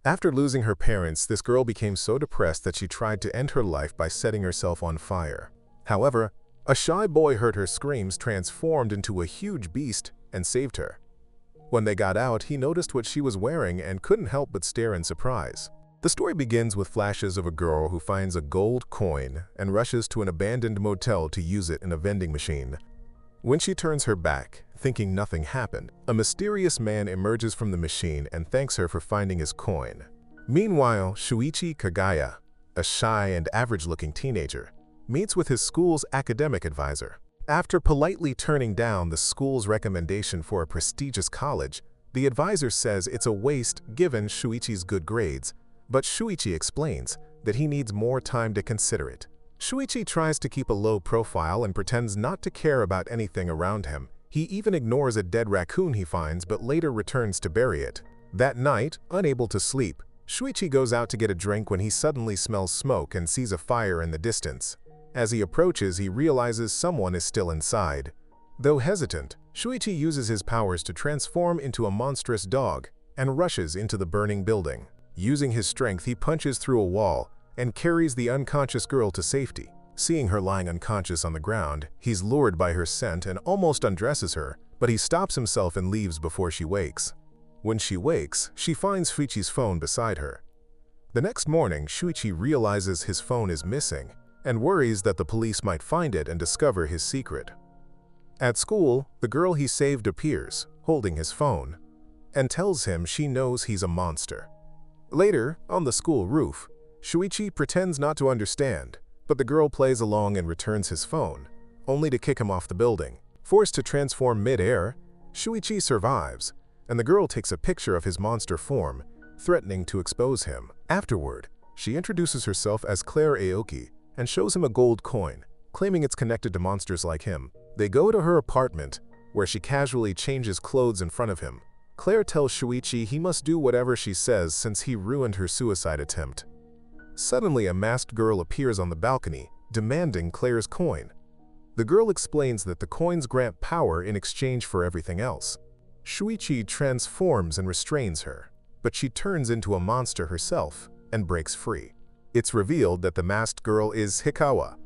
After losing her parents, this girl became so depressed that she tried to end her life by setting herself on fire. However, a shy boy heard her screams, transformed into a huge beast, and saved her. When they got out, he noticed what she was wearing and couldn't help but stare in surprise. The story begins with flashes of a girl who finds a gold coin and rushes to an abandoned motel to use it in a vending machine. When she turns her back, thinking nothing happened, a mysterious man emerges from the machine and thanks her for finding his coin. Meanwhile, Shuichi Kagaya, a shy and average-looking teenager, meets with his school's academic advisor. After politely turning down the school's recommendation for a prestigious college, the advisor says it's a waste given Shuichi's good grades, but Shuichi explains that he needs more time to consider it. Shuichi tries to keep a low profile and pretends not to care about anything around him. He even ignores a dead raccoon he finds but later returns to bury it. That night, unable to sleep, Shuichi goes out to get a drink when he suddenly smells smoke and sees a fire in the distance. As he approaches, he realizes someone is still inside. Though hesitant, Shuichi uses his powers to transform into a monstrous dog and rushes into the burning building. Using his strength, he punches through a wall and carries the unconscious girl to safety. Seeing her lying unconscious on the ground, he's lured by her scent and almost undresses her, but he stops himself and leaves before she wakes. When she wakes, she finds Shuichi's phone beside her. The next morning, Shuichi realizes his phone is missing and worries that the police might find it and discover his secret. At school, the girl he saved appears, holding his phone, and tells him she knows he's a monster. Later, on the school roof, Shuichi pretends not to understand, but the girl plays along and returns his phone, only to kick him off the building. Forced to transform mid-air, Shuichi survives, and the girl takes a picture of his monster form, threatening to expose him. Afterward, she introduces herself as Claire Aoki and shows him a gold coin, claiming it's connected to monsters like him. They go to her apartment, where she casually changes clothes in front of him. Claire tells Shuichi he must do whatever she says since he ruined her suicide attempt. Suddenly, a masked girl appears on the balcony, demanding Claire's coin. The girl explains that the coins grant power in exchange for everything else. Shuichi transforms and restrains her, but she turns into a monster herself and breaks free. It's revealed that the masked girl is Hikawa,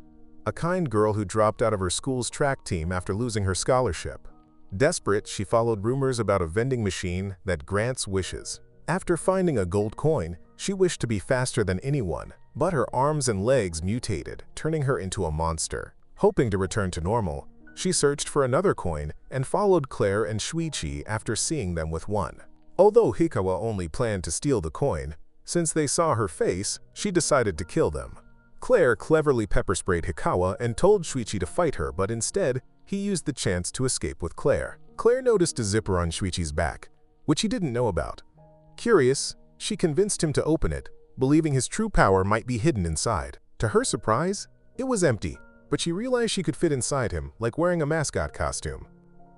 a kind girl who dropped out of her school's track team after losing her scholarship. Desperate, she followed rumors about a vending machine that grants wishes. After finding a gold coin, she wished to be faster than anyone, but her arms and legs mutated, turning her into a monster. Hoping to return to normal, she searched for another coin and followed Claire and Shuichi after seeing them with one. Although Hikawa only planned to steal the coin, since they saw her face, she decided to kill them. Claire cleverly pepper-sprayed Hikawa and told Shuichi to fight her, but instead, he used the chance to escape with Claire. Claire noticed a zipper on Shuichi's back, which he didn't know about. Curious, she convinced him to open it, believing his true power might be hidden inside. To her surprise, it was empty, but she realized she could fit inside him, like wearing a mascot costume.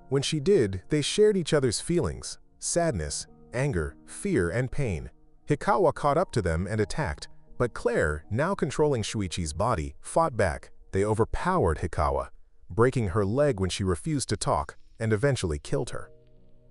When she did, they shared each other's feelings: sadness, anger, fear, and pain. Hikawa caught up to them and attacked, but Claire, now controlling Shuichi's body, fought back. They overpowered Hikawa, breaking her leg when she refused to talk, and eventually killed her.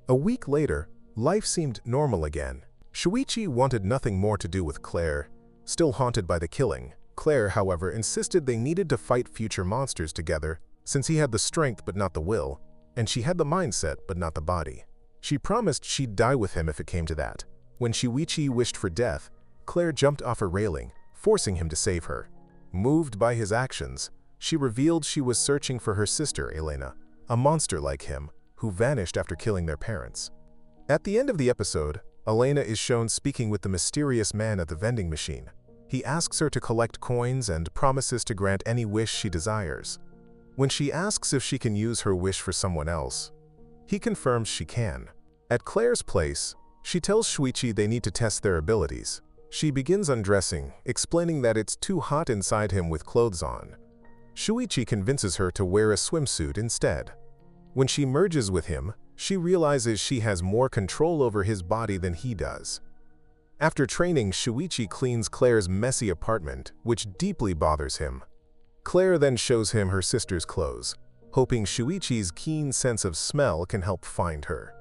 A week later, life seemed normal again. Shuichi wanted nothing more to do with Claire, still haunted by the killing. Claire, however, insisted they needed to fight future monsters together, since he had the strength but not the will, and she had the mindset but not the body. She promised she'd die with him if it came to that. When Shuichi wished for death, Claire jumped off a railing, forcing him to save her. Moved by his actions, she revealed she was searching for her sister, Elena, a monster like him, who vanished after killing their parents. At the end of the episode, Elena is shown speaking with the mysterious man at the vending machine. He asks her to collect coins and promises to grant any wish she desires. When she asks if she can use her wish for someone else, he confirms she can. At Claire's place, she tells Shuichi they need to test their abilities. She begins undressing, explaining that it's too hot inside him with clothes on. Shuichi convinces her to wear a swimsuit instead. When she merges with him, she realizes she has more control over his body than he does. After training, Shuichi cleans Claire's messy apartment, which deeply bothers him. Claire then shows him her sister's clothes, hoping Shuichi's keen sense of smell can help find her.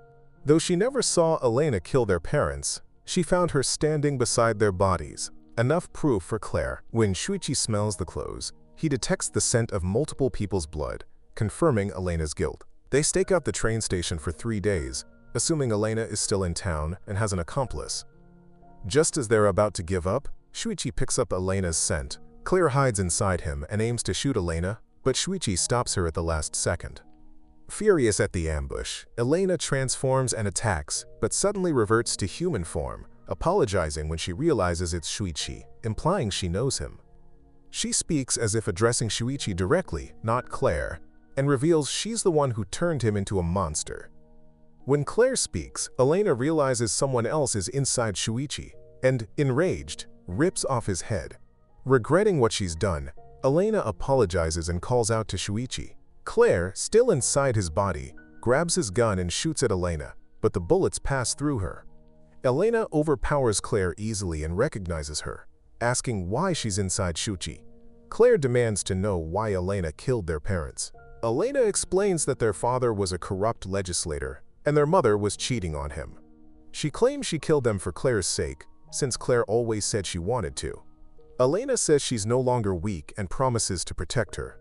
Though she never saw Elena kill their parents, She found her standing beside their bodies, enough proof for Claire. When Shuichi smells the clothes, he detects the scent of multiple people's blood, confirming Elena's guilt. They stake out the train station for 3 days, assuming Elena is still in town and has an accomplice. Just as they're about to give up, Shuichi picks up Elena's scent. Claire hides inside him and aims to shoot Elena, but Shuichi stops her at the last second. Furious at the ambush, Elena transforms and attacks, but suddenly reverts to human form, apologizing when she realizes it's Shuichi, implying she knows him. She speaks as if addressing Shuichi directly, not Claire, and reveals she's the one who turned him into a monster. When Claire speaks, Elena realizes someone else is inside Shuichi, and, enraged, rips off his head. Regretting what she's done, Elena apologizes and calls out to Shuichi. Claire, still inside his body, grabs his gun and shoots at Elena, but the bullets pass through her. Elena overpowers Claire easily and recognizes her, asking why she's inside Shuichi. Claire demands to know why Elena killed their parents. Elena explains that their father was a corrupt legislator, and their mother was cheating on him. She claims she killed them for Claire's sake, since Claire always said she wanted to. Elena says she's no longer weak and promises to protect her.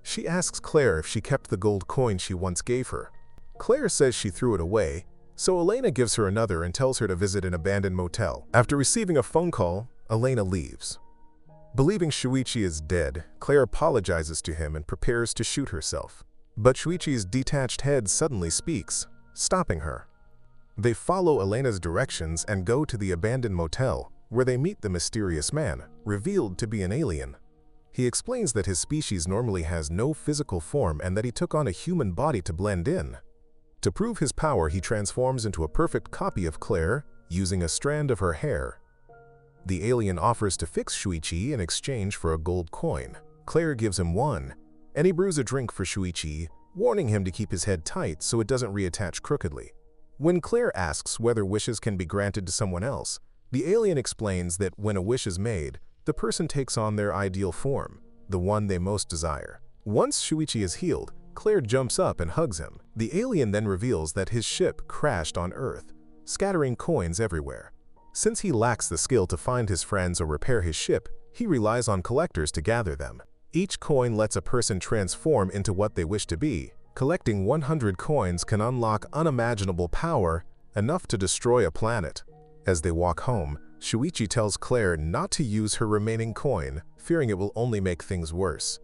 She asks Claire if she kept the gold coin she once gave her. Claire says she threw it away, so Elena gives her another and tells her to visit an abandoned motel. After receiving a phone call, Elena leaves. Believing Shuichi is dead, Claire apologizes to him and prepares to shoot herself. But Shuichi's detached head suddenly speaks, stopping her. They follow Elena's directions and go to the abandoned motel, where they meet the mysterious man, revealed to be an alien. He explains that his species normally has no physical form and that he took on a human body to blend in. To prove his power, he transforms into a perfect copy of Claire, using a strand of her hair. The alien offers to fix Shuichi in exchange for a gold coin. Claire gives him one, and he brews a drink for Shuichi, warning him to keep his head tight so it doesn't reattach crookedly. When Claire asks whether wishes can be granted to someone else, the alien explains that when a wish is made, the person takes on their ideal form, the one they most desire. Once Shuichi is healed, Claire jumps up and hugs him. The alien then reveals that his ship crashed on Earth, scattering coins everywhere. Since he lacks the skill to find his friends or repair his ship, he relies on collectors to gather them. Each coin lets a person transform into what they wish to be. Collecting 100 coins can unlock unimaginable power, enough to destroy a planet. As they walk home, Shuichi tells Claire not to use her remaining coin, fearing it will only make things worse.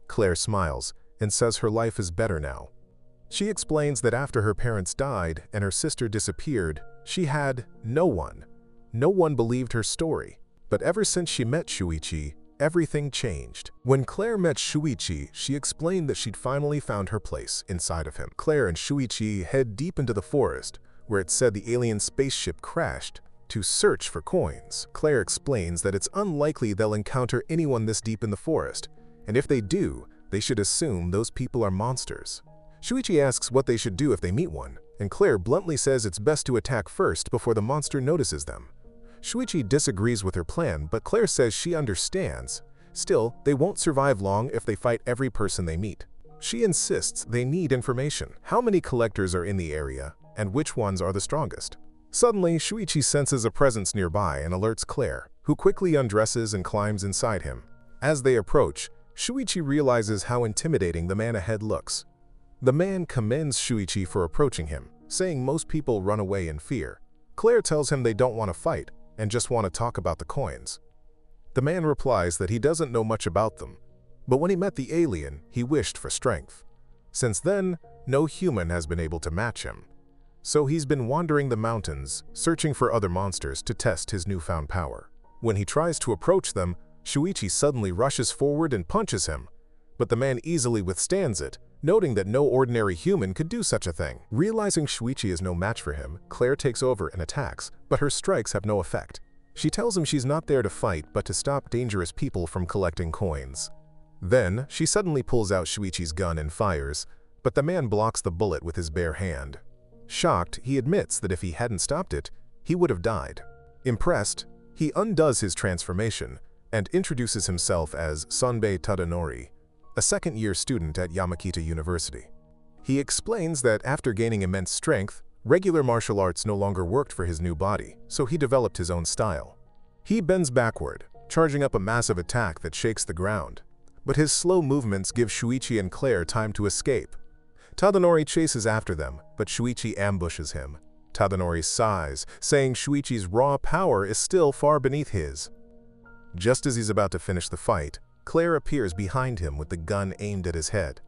Claire smiles and says her life is better now. She explains that after her parents died and her sister disappeared, she had no one. No one believed her story. But ever since she met Shuichi, everything changed. When Claire met Shuichi, she explained that she'd finally found her place inside of him. Claire and Shuichi head deep into the forest, where it said the alien spaceship crashed, to search for coins. Claire explains that it's unlikely they'll encounter anyone this deep in the forest, and if they do, they should assume those people are monsters. Shuichi asks what they should do if they meet one, and Claire bluntly says it's best to attack first before the monster notices them. Shuichi disagrees with her plan, but Claire says she understands. Still, they won't survive long if they fight every person they meet. She insists they need information. How many collectors are in the area, and which ones are the strongest? Suddenly, Shuichi senses a presence nearby and alerts Claire, who quickly undresses and climbs inside him. As they approach, Shuichi realizes how intimidating the man ahead looks. The man commends Shuichi for approaching him, saying most people run away in fear. Claire tells him they don't want to fight and just want to talk about the coins. The man replies that he doesn't know much about them, but when he met the alien, he wished for strength. Since then, no human has been able to match him. So he's been wandering the mountains, searching for other monsters to test his newfound power. When he tries to approach them, Shuichi suddenly rushes forward and punches him, but the man easily withstands it, noting that no ordinary human could do such a thing. Realizing Shuichi is no match for him, Claire takes over and attacks, but her strikes have no effect. She tells him she's not there to fight, but to stop dangerous people from collecting coins. Then, she suddenly pulls out Shuichi's gun and fires, but the man blocks the bullet with his bare hand. Shocked, he admits that if he hadn't stopped it, he would have died. Impressed, he undoes his transformation and introduces himself as Sanbei Tadanori, a second-year student at Yamakita University. He explains that after gaining immense strength, Regular martial arts no longer worked for his new body, so he developed his own style. He bends backward, charging up a massive attack that shakes the ground. But his slow movements give Shuichi and Claire time to escape. Tadanori chases after them, but Shuichi ambushes him. Tadanori sighs, saying Shuichi's raw power is still far beneath his. Just as he's about to finish the fight, Claire appears behind him with the gun aimed at his head.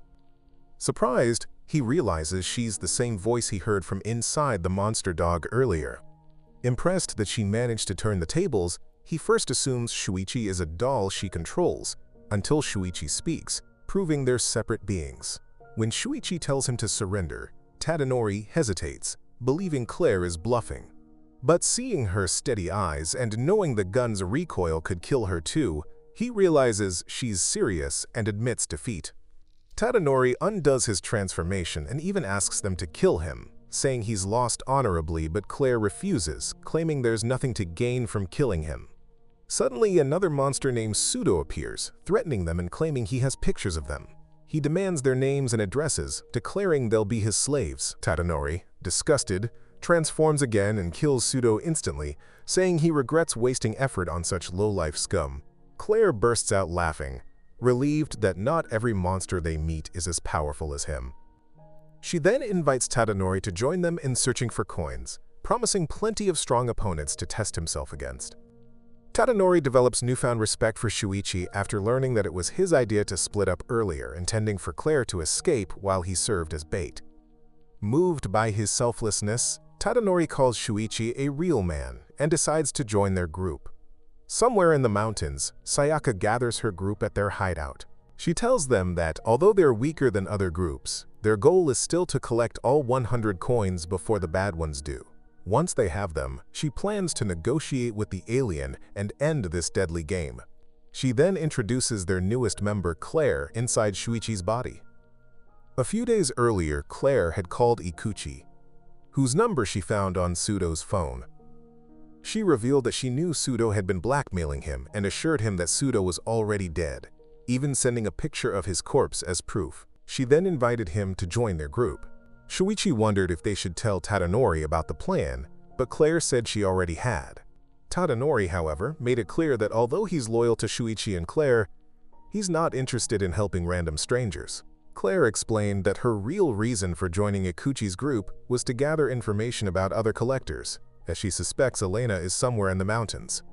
Surprised, he realizes she's the same voice he heard from inside the monster dog earlier. Impressed that she managed to turn the tables, he first assumes Shuichi is a doll she controls, until Shuichi speaks, proving they're separate beings. When Shuichi tells him to surrender, Tadanori hesitates, believing Claire is bluffing. But seeing her steady eyes and knowing the gun's recoil could kill her too, he realizes she's serious and admits defeat. Tadanori undoes his transformation and even asks them to kill him, saying he's lost honorably, but Claire refuses, claiming there's nothing to gain from killing him. Suddenly, another monster named Pseudo appears, threatening them and claiming he has pictures of them. He demands their names and addresses, declaring they'll be his slaves. Tadanori, disgusted, transforms again and kills Pseudo instantly, saying he regrets wasting effort on such low-life scum. Claire bursts out laughing, relieved that not every monster they meet is as powerful as him. She then invites Tadanori to join them in searching for coins, promising plenty of strong opponents to test himself against. Tadanori develops newfound respect for Shuichi after learning that it was his idea to split up earlier, intending for Claire to escape while he served as bait. Moved by his selflessness, Tadanori calls Shuichi a real man and decides to join their group. Somewhere in the mountains, Sayaka gathers her group at their hideout. She tells them that, although they're weaker than other groups, their goal is still to collect all 100 coins before the bad ones do. Once they have them, she plans to negotiate with the alien and end this deadly game. She then introduces their newest member, Claire, inside Shuichi's body. A few days earlier, Claire had called Ikuchi, whose number she found on Pseudo's phone. She revealed that she knew Pseudo had been blackmailing him and assured him that Pseudo was already dead, even sending a picture of his corpse as proof. She then invited him to join their group. Shuichi wondered if they should tell Tadanori about the plan, but Claire said she already had. Tadanori, however, made it clear that although he's loyal to Shuichi and Claire, he's not interested in helping random strangers. Claire explained that her real reason for joining Ikuchi's group was to gather information about other collectors, as she suspects Elena is somewhere in the mountains,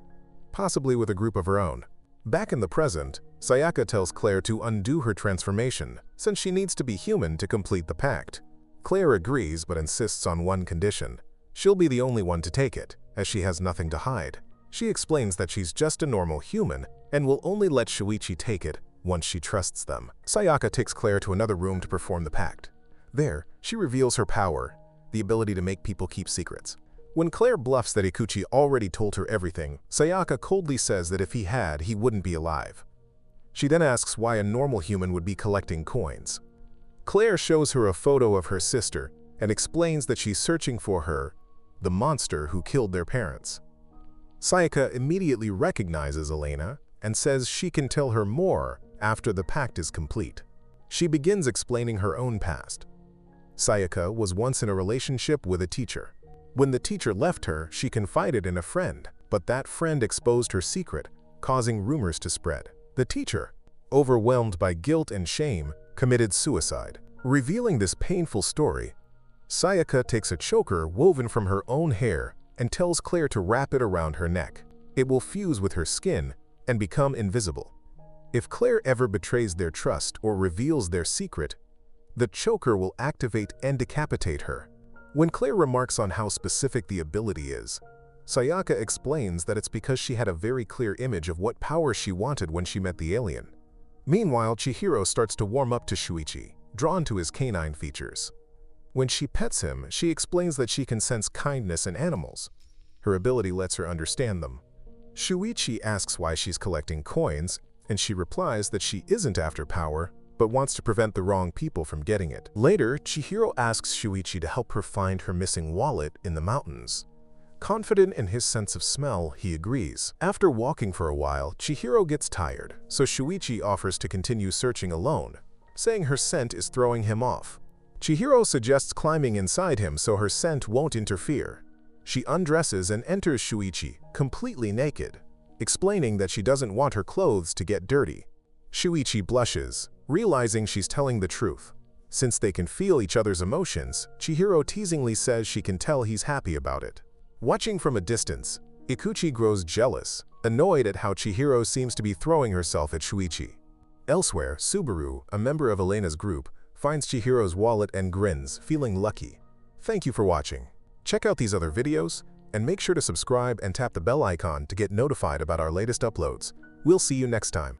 possibly with a group of her own. Back in the present, Sayaka tells Claire to undo her transformation, since she needs to be human to complete the pact. Claire agrees but insists on one condition. She'll be the only one to take it, as she has nothing to hide. She explains that she's just a normal human and will only let Shuichi take it once she trusts them. Sayaka takes Claire to another room to perform the pact. There, she reveals her power, the ability to make people keep secrets. When Claire bluffs that Ikuchi already told her everything, Sayaka coldly says that if he had, he wouldn't be alive. She then asks why a normal human would be collecting coins. Claire shows her a photo of her sister and explains that she's searching for her, the monster who killed their parents. Sayaka immediately recognizes Elena and says she can tell her more after the pact is complete. She begins explaining her own past. Sayaka was once in a relationship with a teacher. When the teacher left her, she confided in a friend, but that friend exposed her secret, causing rumors to spread. The teacher, overwhelmed by guilt and shame, committed suicide. Revealing this painful story, Sayaka takes a choker woven from her own hair and tells Claire to wrap it around her neck. It will fuse with her skin and become invisible. If Claire ever betrays their trust or reveals their secret, the choker will activate and decapitate her. When Claire remarks on how specific the ability is, Sayaka explains that it's because she had a very clear image of what power she wanted when she met the alien. Meanwhile, Chihiro starts to warm up to Shuichi, drawn to his canine features. When she pets him, she explains that she can sense kindness in animals. Her ability lets her understand them. Shuichi asks why she's collecting coins, and she replies that she isn't after power, but wants to prevent the wrong people from getting it. Later, Chihiro asks Shuichi to help her find her missing wallet in the mountains. Confident in his sense of smell, he agrees. After walking for a while, Chihiro gets tired, so Shuichi offers to continue searching alone, saying her scent is throwing him off. Chihiro suggests climbing inside him so her scent won't interfere. She undresses and enters Shuichi, completely naked, explaining that she doesn't want her clothes to get dirty. Shuichi blushes, realizing she's telling the truth. Since they can feel each other's emotions, Chihiro teasingly says she can tell he's happy about it. Watching from a distance, Ikuchi grows jealous, annoyed at how Chihiro seems to be throwing herself at Shuichi. Elsewhere, Subaru, a member of Elena's group, finds Chihiro's wallet and grins, feeling lucky. Thank you for watching. Check out these other videos, and make sure to subscribe and tap the bell icon to get notified about our latest uploads. We'll see you next time.